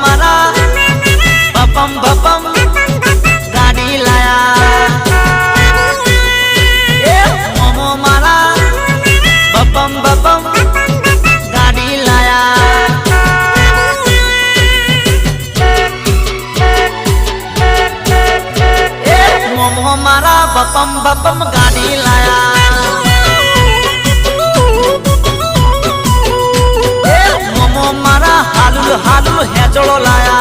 मारा बपम बपम गाड़ी लाया ए मोमो मारा बपम बपम गाड़ी लाया ए मोमो मारा बपम बपम गाड़ी लाया हालू हालू है जोड़ो लाया।